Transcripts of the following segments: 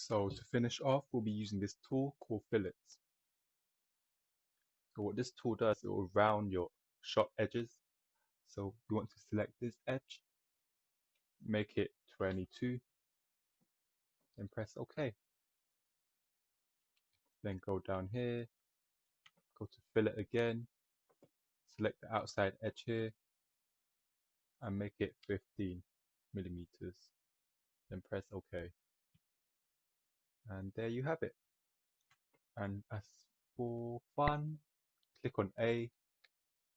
So to finish off, we'll be using this tool called fillets. So what this tool does, it will round your sharp edges. So you want to select this edge, make it 22, then press OK. Then go down here, go to fillet again, select the outside edge here, and make it 15 millimeters. Then press OK. And there you have it. And as for fun, click on A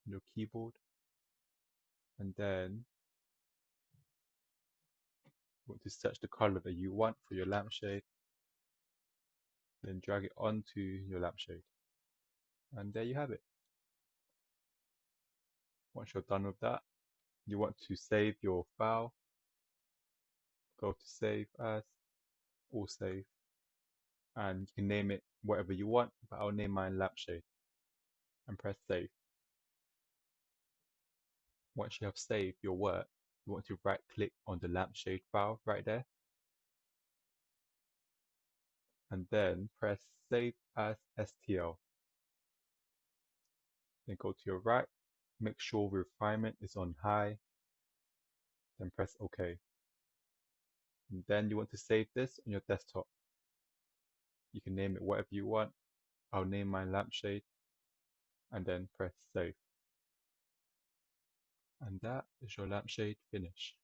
on your keyboard, and then want to search the color that you want for your lampshade, then drag it onto your lampshade, and there you have it. Once you're done with that, you want to save your file, go to save as, or save, and you can name it whatever you want, but I'll name mine lampshade, and press save. Once you have saved your work, you want to right click on the lampshade file right there, and then press save as STL. Then go to your right, make sure refinement is on high, then press OK. And then you want to save this on your desktop. You can name it whatever you want. I'll name mine lampshade, and then press save. And that is your lampshade finished.